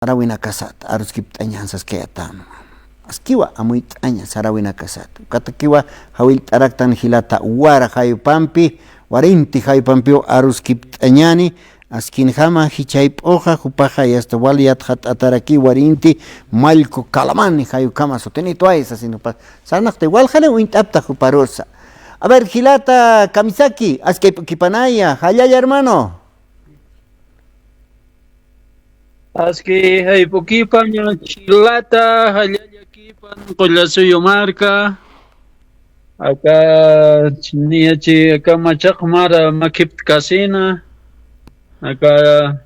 Sarawina kasat aruskipt'aña hansaskayatama askiwa amuyt'aña sarawina kasat katakiwa hawil t'araktan hilata wara hayupampi warinti hayupampi aruskipt'añani askinjama hichayp'uqa hupaqa yastawaliyat ataraki warinti mallku kalamani hayukama sotenito aysa sinopa sanaqta waljane uint'apta huparusa. A ver, Hilata Kamisaki, Kipanaya, Hayaya hermano. Aski haypukipan Chilata hallallakipan Qulasuyo marca acá chiniachi acá machaqmara makipt kasina acá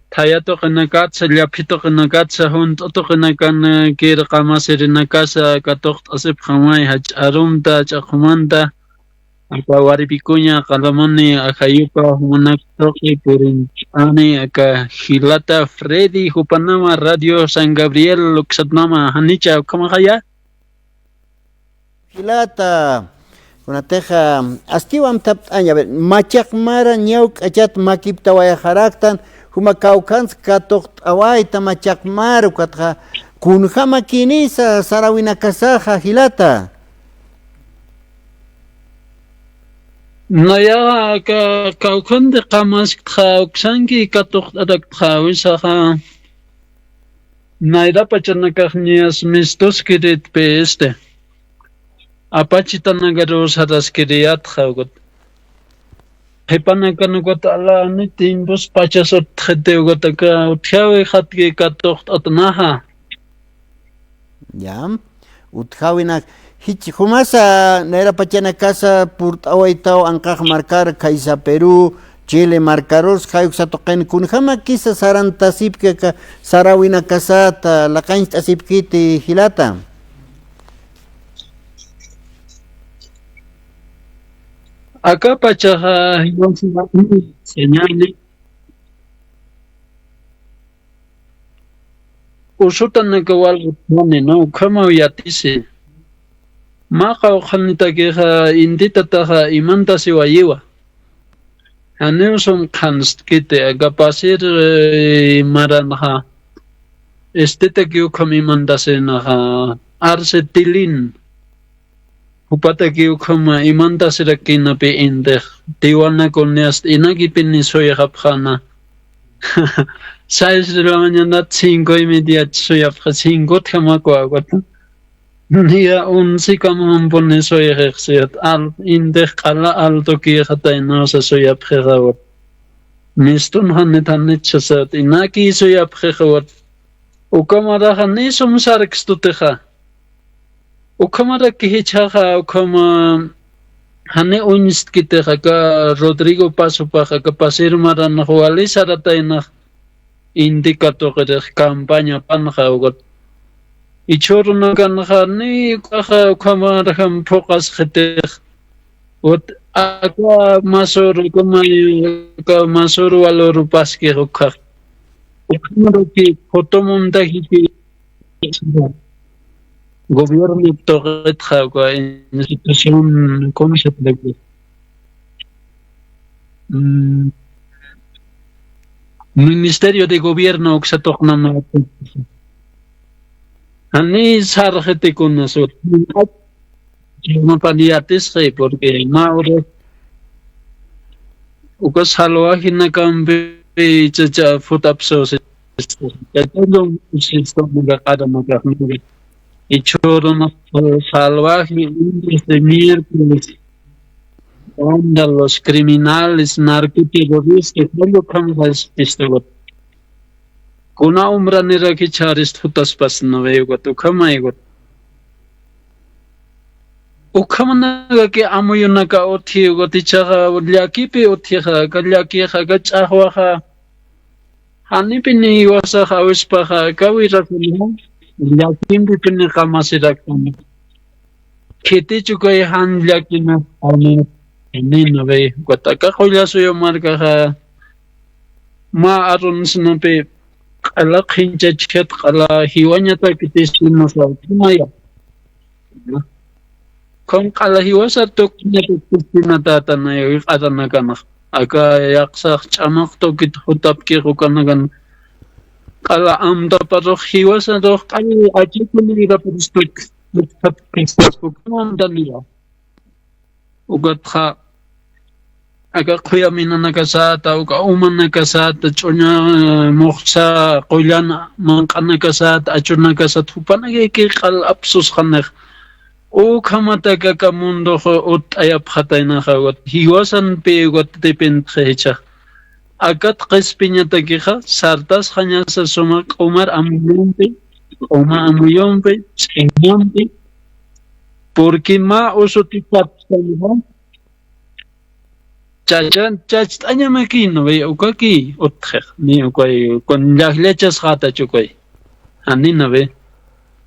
tayato qinakatsa llapito qinakatsa juntuto qinakan kirqamasirinakas katoq asip qamay hach'arumta ch'aqmanta acá waripikuña qalamani ajayupa munaqtoqi purinch'ani acá Hilata Freddy Hupanama Radio San Gabriel Luxatnama Hanicha kamahaya Hilata kunateja astiwam tapt'aña machaqmara ñawk achat makipta wayajaraktan huma kawkans katoq t'awayta machaqmaru katqa kunjama kinisa sarawina kasaja Hilata. Naya ka kaukunde qamas qawksanki katuq adakqawisaqa nayra pachanakaqñas mistuskirit pe apachitanagarus haraskiriyatqa ugut qhipanakanukuta alani timbus pachasut khete ugutaka uthawi khatki katuq atnaha Ya uthawinak hichi humasa nera pachana casa purt'awaytaw anqaq marcar Kaisa Perú Chile marcaros hayuk satoqen kunjama kisa sarantasipka ka sarawina kasata laqanch asipkiti Hilata. Acá pachaja señale usutan nakawal no kama yatise Maqa uqhanitakiqa intitataqa imanta siwayiwa. Haneusum qhanskite agapasir maranqa estetaki uqham imantasinaqa arsetilin. Hupataki uqham imantasirakkinapi intiq tiwanakunyas inakipini suyaqapqana. 6 de la mañana 5:30 suyapqa 5 thamakwa aguata. Nia sikam pone soy ejerciat al indek ala alto ki khata no sa soy apkhawat mistun hanetanit chasat inaki soy apkhawat ukamara khani sumsar kstuteha ukamara ki hichaha ukama hane unist kiteha ka Rodrigo Paso paha ka pasir maran khwali sarataina indikator de campaña pankhawat Ichoruna kanjani kaja kamaraham pocas geter ot agua masor como ka masor valor paski rokar ukmaro ki fotomonta ki gobierno torret jaga institución cómo se puede Ministerio de Gobierno oxatornama Ani sarjete con nosotros. No paliates porque maure uko salwahi na kambe chacha futapsos todo usisto mugakada magakmure ichoro na salvaje desde miércoles onda los criminales narcoterroristas todo como esto Kuna umra nira ki charist hutas pas na vayugot ukhamaygot. Ukhamana ki amuyuna ka othiugot ichaga ulyaki pe othiga kalyaki khaga chahwa kha. Hani pini wasa khawis pa kha kawira kulha. Ulyaki pini kamasira kam. Kheti chukai han lyaki na ane na vay gotaka khoya suyo marka kha. Ma arun sinape Ala khincha chet ala hiwanya ta kitisino sa tumaya. Kung ala hiwasa to kinya kitisina tata na yung atana kana. Aka yaksa chamak to kit hutap ki kukanagan. qala amda paro hiwasa do qali ajikuni ra pustuk amda ugatha aga khoya minana kasata uga umana kasata chonya mokhsa qoyana manqana kasata achuna kasata hupana ke qal absus khanak o khamata ka mundo ot ayap khataina khawat hiwasan pe got depend khecha agat qespinya tagiha sartas khanya sa suma umar amuyompe chenyompe porque ma osotipat salva chachan chachtaña makino ve ukaki otkheh ni ukay con las leches khata chukay anina ve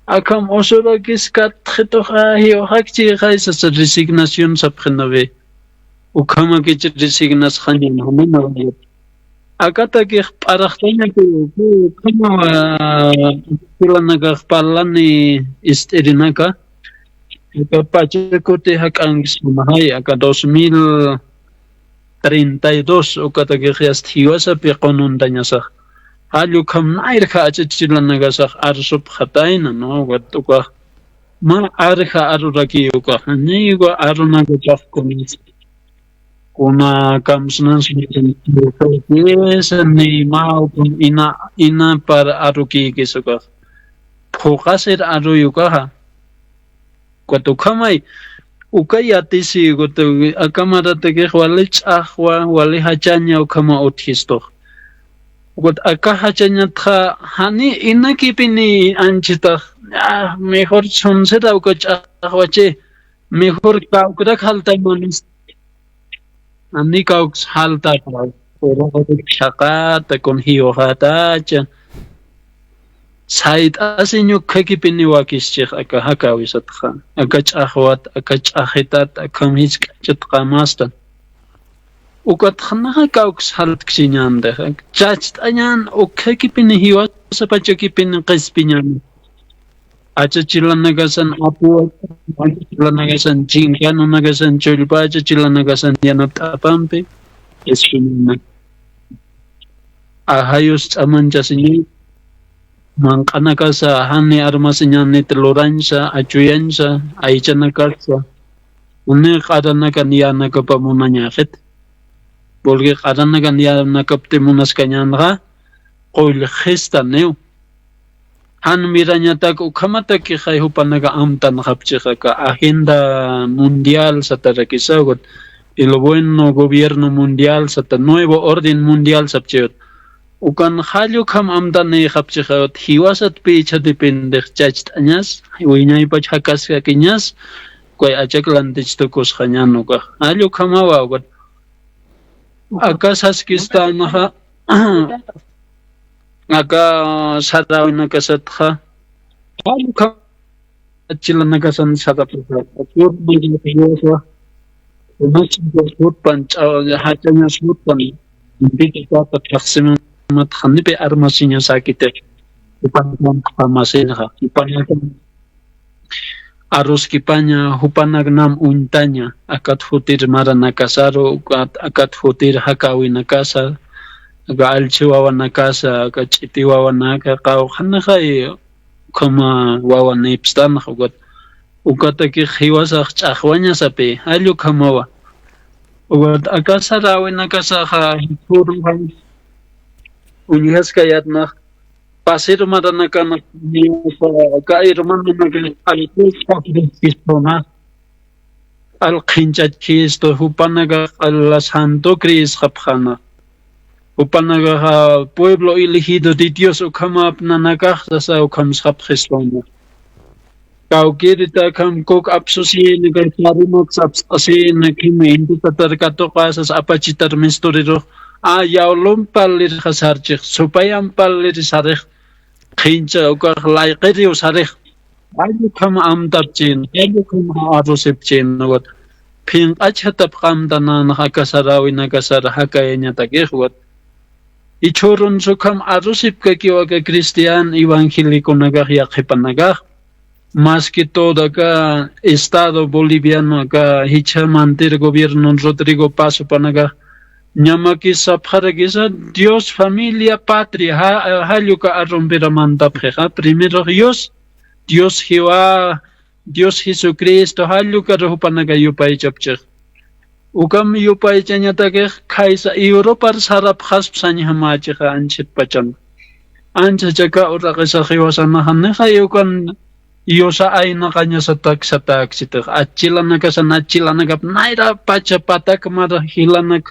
akam osora kiskat khito khahi o hakchi khaisa sa resignación sapkhna ve ukama ke resignas khani anina ve akata ke parakhtaña ke kama kilana ga palani isterinaka pachekote hakangis mahai aka 2032 ukata ke khiastiwasa pe qonun dañasa halu kam nair kha achchilana gasa arsup khataina no watuka ma arha aruraki uka ni go aruna go chafkonis kuna kamsnan sini ni ma ina par aruki kisuka phokasir aruyuka ha kwatu khamai ukayati si goto akamara tege wale chahwa wale hachanya ukama othisto got akahachanya tha hani inakipini anchita mejor sonsera uka chahwache mejor kaukra khalta manis ani kauks halta poro shaqat kon hiyo hatacha Said asinyo kakipini wakisчих aka hakawisat khan aka chahwat aka chahitat aka miskachat qamastan ukat khana kauks halt ksinyande chacht anyan ukakipini hiwa sapachakipini qispinyan achachilanaгасан apu achachilanaгаsan jinkanagasan chulpa achachilanaгаsan yanap apampe esfinna ahayus amanchasinyi Mangkana sa hani armasinya ni teluransa acuyansa aichana kalsa une qadana kan yana kapamunanya khit bolge qadana kan yana kapte munas kanyanga qoil khista neu han miranya tak ukhamata ki khay hupanaga amtan khapchiga ka agenda mundial sa tarakisagot el bueno gobierno mundial sa nuevo orden mundial sabchot ukan khalyo kham amdane khapchi khawt hiwasat pe chadipende chacht anyas wiñay pach hakas kakiñas koy achaklan tichtukos khanyano ka alyo khamawa got akasaskistan ha aka sarawina kasatha alyo kham achilana kasan sada pura pur bigi hiyosa umas pur panch hachanya smutan bigi ka taqsim mat khani pe armasinya sakite upan armasinya upan arus kipanya hupanagnam untanya akat futir marana kasaro akat futir hakawi nakasa aga alchiwa nakasa aga chitiwa naka qaw khana khay kama wawa nepstan khugot ukata ki khiwasa chahwanya sape alyo khamawa ugot akasa rawi nakasa kha hurun Unihas kayat na pasir marana kana kair manana kana alkus kapistona al khinchat kisto hupanaga al santo Cris khapkhana hupanaga pueblo elegido de Dios ukama apnanaka sa ukam khapkhistona kaukirita kam kok apsosi negar clarimax apsosi nakim hindu tatarkato qasas apachitar mistoriro yaulum palir khasarchik supayam palir sarikh khincha uka laiqiri usarikh ayu kam amdapchin ayu kam arusipchin wat phin achatap qamdana nakasarawi nakasar hakaynya takihwat ichorun sukam arusip kakiwa ka Cristian evangélico naga yaqipanaga más que todo acá Estado boliviano acá hichamantir gobierno Rodrigo Paso panaga Ñamakisa pharagisa Dios, familia, patria, haluka arromperamanta pjeja. Primero Dios Jehová, Dios Jesucristo, haluka rohupanaga yupay chapchej. Ukam yupay chanyatake kaisa Europa sarap hasp sanyamacheja anchit pacham. Ancha chaka urakisa hiwasana haneja yukan Yosa ay na kanya sa tak sitak. Achilanaka sa nachilanaka naira pacha patak mara hilanak.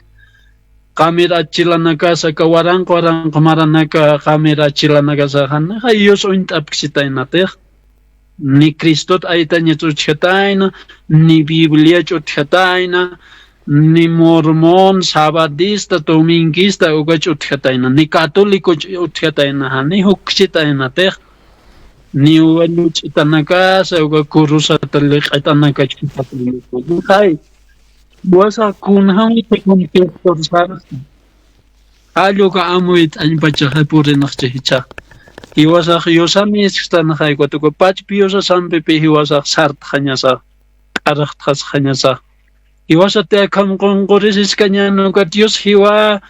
Kamera chilanaka sa kawarang kamaranaka kamera chilanaka sa han hayos oint apksitay nater ni Kristot ay tanya tutchatayna ni Biblia tutchatayna ni Mormon Sabadista Domingista uga tutchatayna ni Katoliko tutchatayna hani huksitay nater ni uwaluch itanaka sa uga kurusa talik itanaka chitatulik hay Wasa kunhang ipagmumpitor sa halo ka amoit ang pachahay puri nakchihicha. Hiwasa kiyosami iskita na kayo ko tuko pachpiyo sa sampipi hiwasa sart kanya sa karaktas kanya sa. Hiwasa te kamkongkorisis kanya no ka Diyos hiwa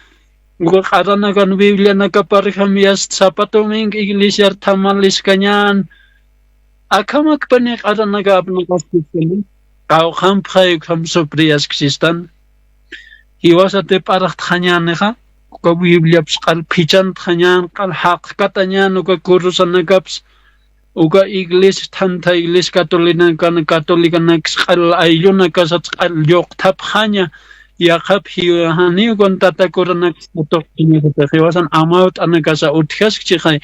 karana kan Biblia na kaparihamias sa patuming iglesia tamalis kanyan. Akamak panik arana ka apnakastisin. Kau kampay kam soprias existan. Hiwasa te parak thanyaneha. Ka Biblia kal pichan thanyan kal hak katanyan uka kurusan nagaps. Uka iglis tanta iglis katolina katolika kal ayun nakasat kal yok tap hanya. Yakap hiwahani ukon tatakuran nakatok kinita. Hiwasan amaut anakasa utkas kchikhay.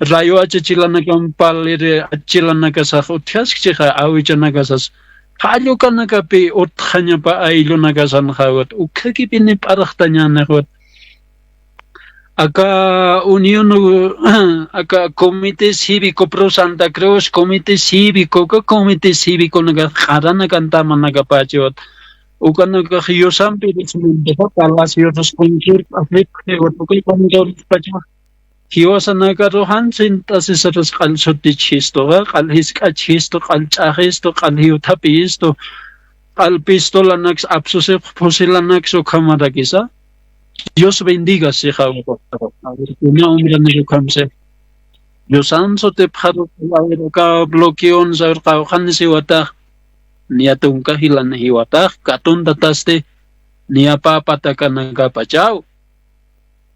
Rayo achilana kampalir achilana kasa utkas kchikhay awicha nakasas. Halo ka nakapi utkanya pa aylo nagasan kawat ukakipini paraktanya nakawat aka union aka komite civico pro Santa Cruz komite civico nagarana kanta managapachot uka nagahiyosam pirismente palacio dos konjur afrik ukay pamilya pacha Hiwasa nagarohan sintasis aras kalsoti chisto kalhis kachisto kalchahisto kalhiutapisto kalpistola nax absusip pusilanax o kamaragisa Dios bendiga si jawo una umra na kamse Dios anso te pharo ka blokeon sa kauhan si wata niya tungka hilan hiwata katun tataste niya papataka nagapachao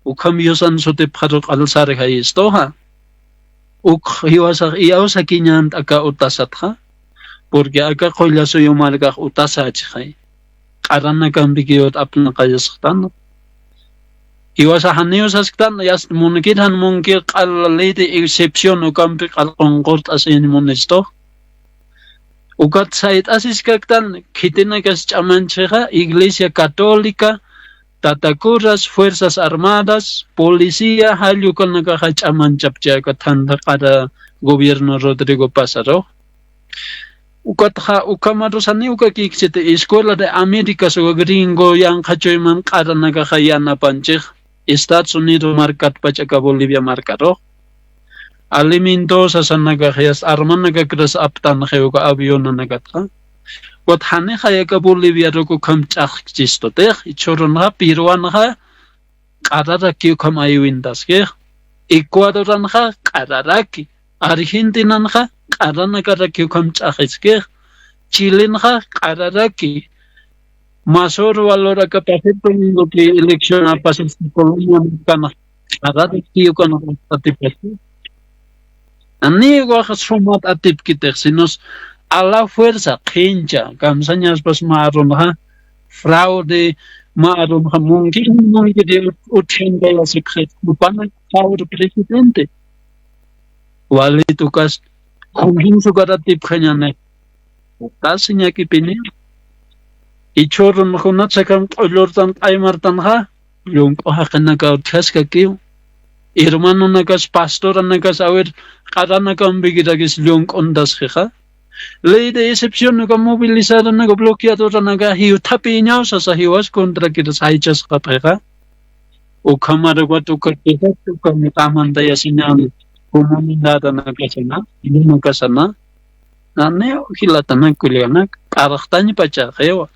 Ukam yosan sote parok alsare hay istoha. Hiwasa iyaw sa kinyan aka utasat ha. Porque aka koila so yumalgak utasat hay. Karan na kambigiyot apna kayasaktan. Hiwasa haniyo sa saktan yas munakit han mungkir kalalite exception ukam pik alkongkort asin munisto. Ukat sait asis kaktan kitinakas chaman cheha Iglesia Católica Tatakuras, Fuerzas Armadas, Policía, halyukan nagkakachaman chapcha katanda kada gobierno Rodrigo Pazaro. Ukamarosan ukakiksit Escuela de América so gringo yang kachoyman kada nagkakayana panchik Estados Unidos markat pachaka Bolivia markaro. Aliminto sa nagkakayas arman nagkakras aptan kayo ka avion na nagkaka. Wat hane kaya ka Bolivia roko kam chak chisto teh ichoron ha piruan ha kararaki kam ayuindas ke Ecuadoran ha kararaki Argentina ha karana karaki kam chakis ke Chile ha kararaki Masor valora ka perfecto mingo que elección a pasar Colombia kana kararaki kana atipati ani go khasumat atip kiter sinos a la fuerza, hincha, kamsanyas pas maron ha, fraude, maron ha, mungkin de 80 la secret, bukan fraude presidente. Wali tukas, mungkin suka tip kanya ne, kasnya kipini, ichor mahunat sakam olortan aymartan ha, yung kahakana ka utkas kakiyo. Hermano nagas pastor nagas awer karana kambigidagis yung ondas ha. Ley de excepción no movilizado no bloqueado naga hiu tapiñao sa hiwas contra que las haichas kapega o kamara watu kapega tu kami tamanda ya sinyal comunidad na kasana no kasana nane hilata na kuliana karaktanya pacha hewa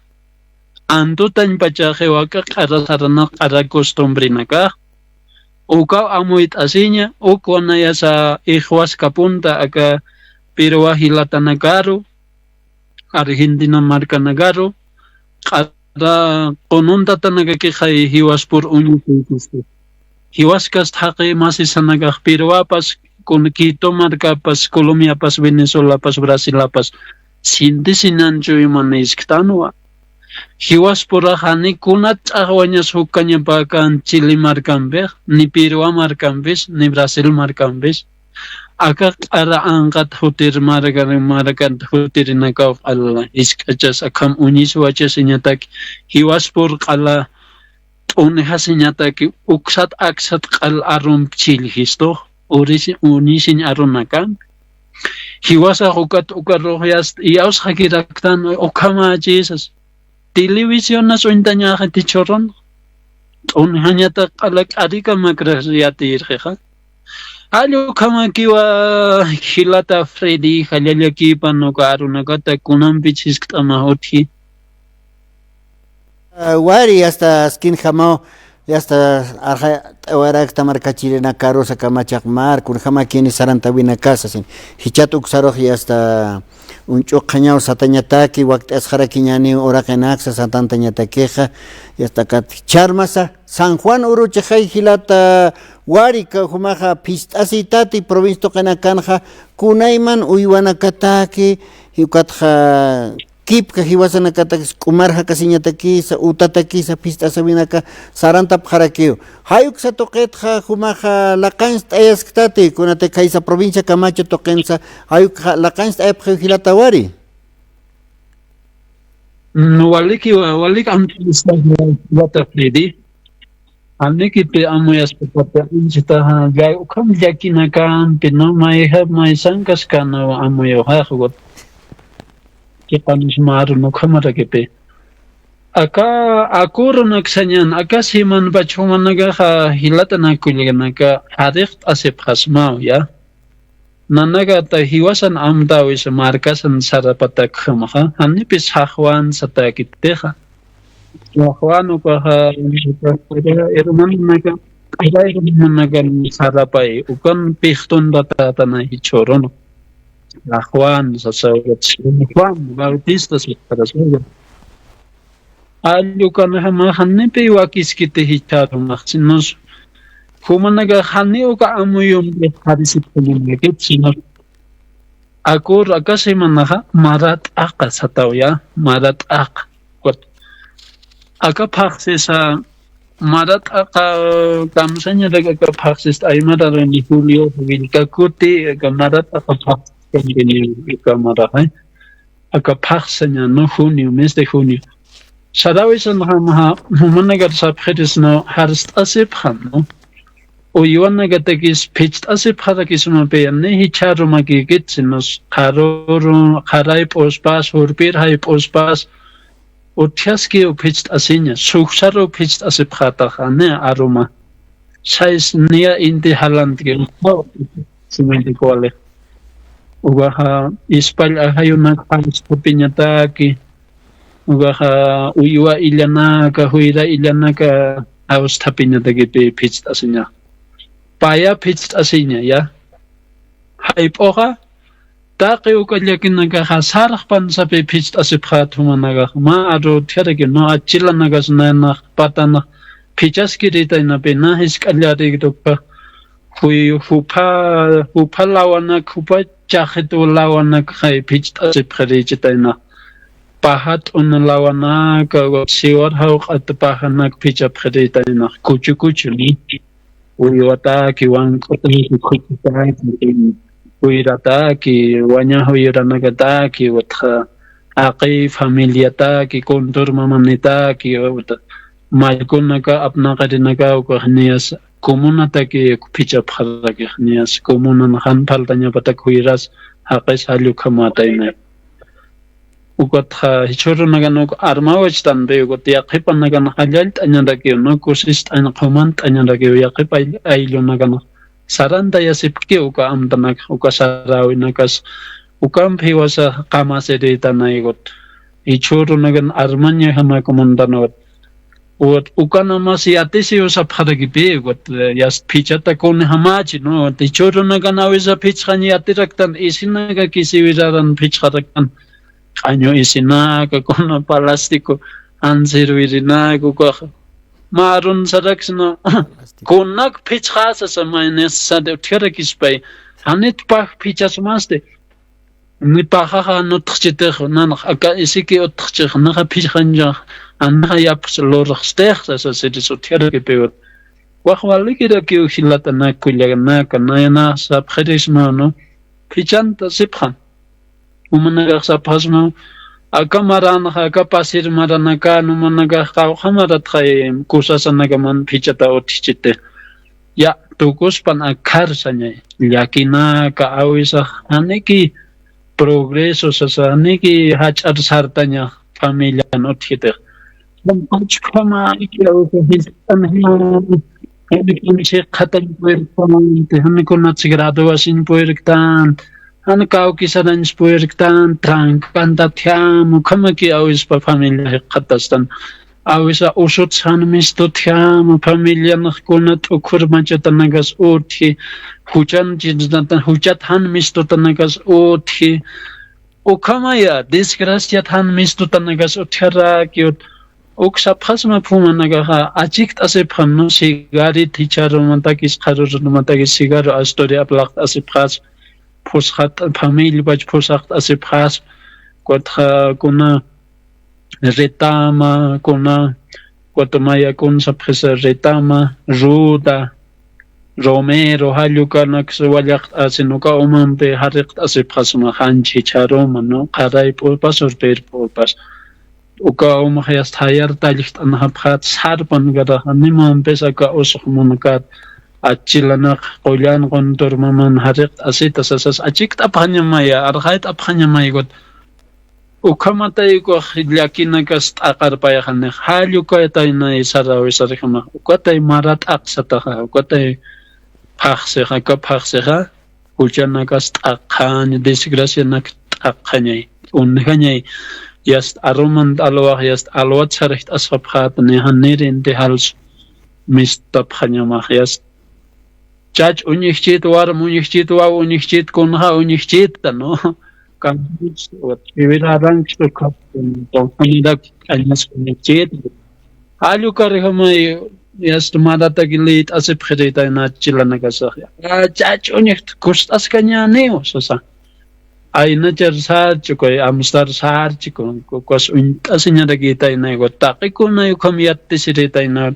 Antutan pachajewaka qarasarana qara costumbre naka. Uka amuit asinya, ukwana ya sa ikhwas kapunta aka pirwa hilata nagaru, Argentina marca nagaru, qara qonunta tanaga ki khay hiwas pur uñukukustu. Hiwas kas thaqi masisanaga pirwa pas kun Quito marca pas Colombia pas Venezuela pas Brasil pas sinti sinanchu imanaisktanwa. Hiwas pura hani kunat ahwanya sukanya pakan Chile markambes, ni Pirua markambes, ni Brasil markambes. Aka ara angkat hutir markan hutir nakaw Allah iskachas akam unis wacha sinyatak hiwas pur kala uneha sinyatak uksat aksat kal arum Chile histo unisin arum nakan. Hiwas akukat ukarohyas iyaus hakiraktan okama Jesus. Televisión na suintanya hati choron on hanya tak alak adika makrasiyati irkha alu kama kiwa hilata Freddy khalya ki pano karuna kata kunam pichis kama hoti wari hasta skin jamao hasta arja awara tamarka chilena karosa kamachak mar kun jama kini saranta wina casa sin hichatuk saroj hasta un choqañao satañataki waqtas jarakiñani oraqenaxa satantañatakeja y hasta kat charmasa San Juan uruchajay hilata warika humaja pist'asitati provincia toqanakanja kunayman uywanakataki hikatja kipka hiwasanakataki kumarja kasiñatakisa utatakisa pist'asawinaka saranta pjarakio hayuk sa toqetja humaja laqans t'ayaskatati kunate kaysa provincia Camacho toqensa hayuk laqans t'ayapja hilata wari waliki amtista wata Freddy Aniki pe amuyas pepata injita gay ukam yakinakan pino may sankas kana amuyo hagot kipanis maru no kamara kepe aka akuro naksanyan aka siman bachuman naga hilata nakuliganaka harikt asip hasmao ya nanaga ta hiwasan amdaw is markasan sarapatak khamaha anipis hahwan satakitteha Juan ko hermano naga ay naga sarapay ukan pihton data na hichoron Juan sa Juan Bautista sa Parasoya alu kan hamahan pe wakis kite hicharo maksinos humanaga hani uka amuyum harisip kulimekit sino akur akase manaha marat aka satawya marat aka Aka paksis marat aka kamsanya daga aka paksis ay mararan ni Julio Vilca kuti aka marat aka paksis ni aka marahay aka paksanya no Junio mes de Junio sadawisan hamaha humanagat sa phetis no harst asip no o yuan nagatagis pitched asip harakis mapeyan ne hicharo magigit sinos karoro karay pospas hurpir hay pospas Utiaski upitched asinya, suksaro pitched as a pratahane aroma. Sais near in the Halland game. Simenti quale. Ugaha ispal ahayunak palis pupinyataki. Ugaha uyua ilyanaka, huira ilyanaka, aus tapinyataki pitched asinya. Paya pitched asinya, ya. Haipoha. Taki ukalyakin nagkakasarach pan sa pipitst asiprat humanaga ma aro tiyaragi no achila nagas na patana pichas kiritay na pinahis kalyari ka hupa lawanak hupa chakito lawanak kay pitst asipratitay na pahat unalawanak siwar hawk at pahanak pitcha pratitay na kuchu ni uyawata kiwang kutay kutay Huirata ki wanya huiranagata ki watha aqi familiata ki kontur mamanita ki wata malkunaka apna kadinaka ko hnias komunata ki picha phara ki hnias komunan han paltanya patak huiras haqis halu khamata ina ukatha hichoro nagano armawach tan be ugot yaqipan nagano haljalt anyanda ki no kosis an qomant anyanda ki yaqip aylo nagano Saranda ya sipki uka amtanak uka sarawi nakas ukam piwasa kama sedita na igot ichuru nagan armanya hama komandano wat ukana masi atisi usa pharagibe wat yas pichata kon hamachi no ichuru nagan awisa pichani atiraktan isinaga kisiwiraran picharaktan kanyo isinaga kona palastiko ansirwirinago ko marun saraksna konak pichasa samane sade terakispai hanit pa pichas maste mi paha no tchite nan aka isiki otchche na pichanja anna yaps lorstech sa se terak pe wakhwali kida ki hilata na kulyana kana sa khadisma no pichanta siphan umanaga sa pasma akamaran aka pasir maranaka numanaga khamarat khay kusasanaga man pichata otchite ya tukus pan akar sanya yakina ka awisa aneki progreso sa aneki hachar sartanya familia otchite manch kama ikyo histan he se khatan puer pamante hanko nats graduasin puertan han kau kisadan puertan trankanta thiam kama ki awis pa familia khatastan awisa usut san misto thiam familia nakhkunat ukhur machatanas uthi huchan jinsatan huchat han misto tanagas uthi ukamaya disgracia han misto tanagas uthara ki uksa phasma phumanaga achik ase phamno sigari thicharo matakis kharur matakis sigaro astori aplaq ase phas phushat family bach phushat ase phas kotha kuna retama kuna kotomaya kun sa phesa retama ruda romero halukana kswalaq ase nuka umampe hariq ase phasma hanchi charo mano qarai pulpas orter pulpas uka umahayas tayar talicht anhabhat sarpan gada nimam pesa ka uskhmunakat achilanak qolan qontor maman hariq asit asas achik taphanyamaya arhait aphanyamay got ukamatay ko khidlakinakas aqar payakhane haluka tayna isaraw isarikama ukatay marat aqsataha ukatay phakseha ka phakseha ulchanakas aqan desgracia nak aqanyay unnaganyay yast aroman alwah yast alwat sarcht asfabhat ne hanerin de hals mistap khanyama yast chach unichit war munichit wa unichit kunha unichit no kan wat viviran chukap to hanidak almas unichit alu karhamay yast madata gilit asep khedita na chilana kasah chach unicht kust askanya neo sosa ay nacher sar chukoy amstar sar chikon kos asinya dagita inay gotak ko na yung kamiyat tisirita ina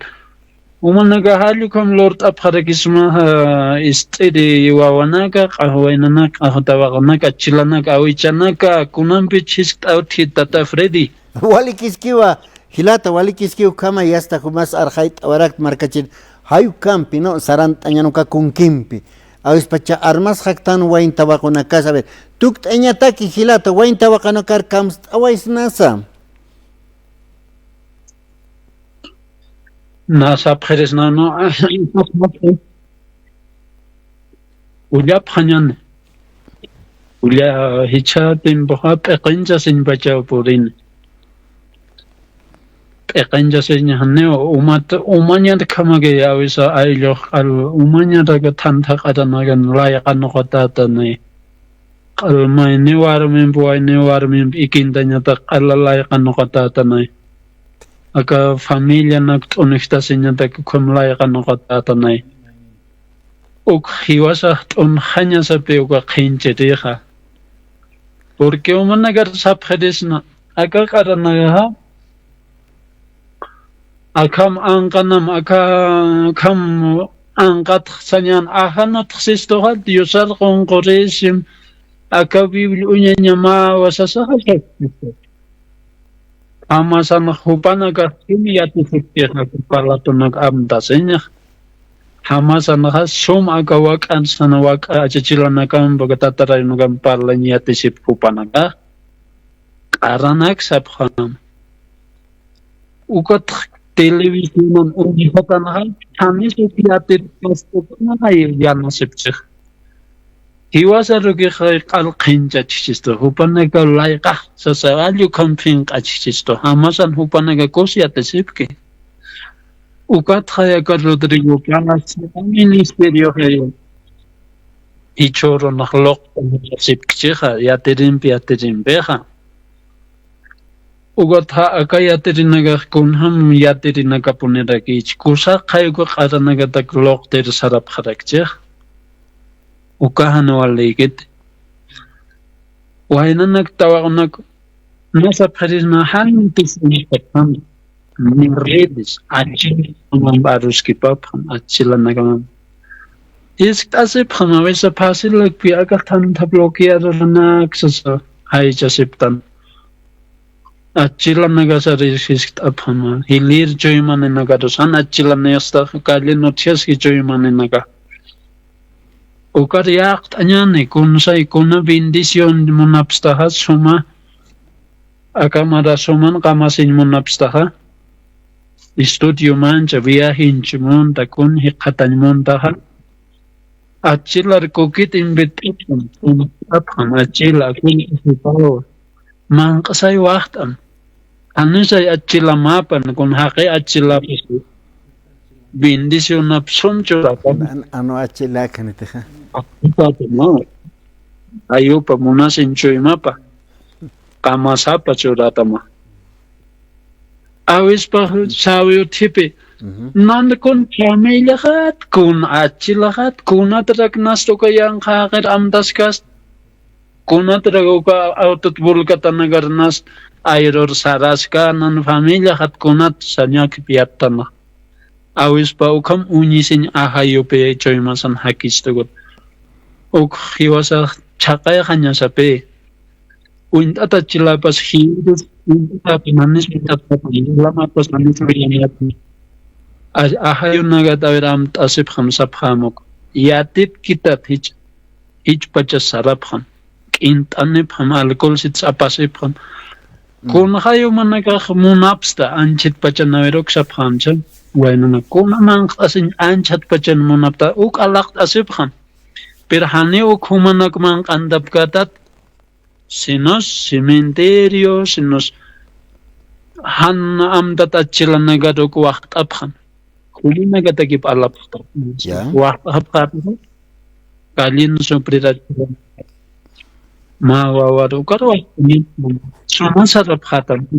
umanaga halu kam lord apharakisma istedi wawanaka kahwainana kahtawaganaka chilanaka awichanaka kunampi chisk authi tata freddy wali kiskiwa hilata wali kiskiwa kama yasta kumas arhait warak markachin hayu kampi no sarantañanuka kunkimpi awis pacha armas haktan wain tabakuna kasabe tukt eñataki hilata wain tabakana kar kams awais nasa pheres no ulia phanyan ulia hicha timboha peqinja sin bacha purin peqinja sin hanne umanya khamage awisa ailo al umanya daga thantha qadanagan layakan qotata ne qalmay ne warmin boy ne warmin ikindanya ta qallalayakan qotata ne aka familia nak tonishta sinyata kumlayakan qotata ne uk hiwasa ton khanya sa pe uk khinche deha porque umanagar sa phedesna aka qaranaga akam anqanam akam anqat sanyan ahanat khsistoha yusar qonqoresim akabibil unyanyama wasasaha amasan hupanaga kimiyati fikirna parlatunag amdasenya hamasan sum agawak an sanawak achichilanakam bagatataraynugam parlanyati sip hupanaga karanak sabkhanam ukat television unihatan hal kami sepiatir pastupna ay yana sepchik Hiwasaru que al kinja chichisto, hupanaka laika, sasavalyu camping achichisto, amasan hupanaka kosiate sipke. Ukatrayaka Rodrigo Planas, ministerio heyo. Ichoro nahlok sipkcheja, yaterin beja. Ugatha akayaterinaka kunham yaterinaka puneraki, kusa kaygo karanaka taklok ter sarap harakchej. Ukahano aligit. Wahinanak tawanak nasa parisma halin tisnipatam. Nirredis, achil baruski papam, achila nagamam. Asip hamawesa pasil piagatan tablokiaranak sasa haijasiptan. Achila nagasaris apama. Hilir joyman nagadosan achila nesta kali notiaski joyman naga. Ukariakt anyane kunsay kuna bendición munapstahas suma akamara suman kamasin munapstaha. Estudio mancha viahin chimonta kun hikatan montaha. Achilar kokit invitation apam achila kun isipao. Mangkasay waktam. Anisay achila mapan kun hake achila pisu. Bendición apsoncho Ano achila kaniteja. Ayupa munasin choy mapa. Kamasapa churatama. Awis pa sawi tipe. Nanda kun familia hat kun achilahat kun atrak nasto kayang haker amdaskas kun atrak uka autot bulkata nagarnas ayror saraska nan familia hat kunat sanyak piatana. Awis pa ukam unisin ahayo pe choy masan hakistogot. Uk hiwasa chakay kanya sape. Uintata chilapas hiwis uintata pinanis uintata lama pas manis riyaniyat. Ahayo nagatawiram tasip ham saphamok. Yatip kitat hich pacha saraphan. Kintanip ham alcohol sit sapasip ham. Kun hayo manakah munapsta anchit pacha naverok sapham chal. Bueno na kun mang asin anchat pacha munapta uk alakt asip ham. Perhane uk humanak mang andap katat. Sinos cementerio, sinos han amdat achila nagadok wakt aphan. Kuli nagatagip alap. Wakt aphan. Kalin suprirat. Mawawaro karwa. Sumasarap khatan.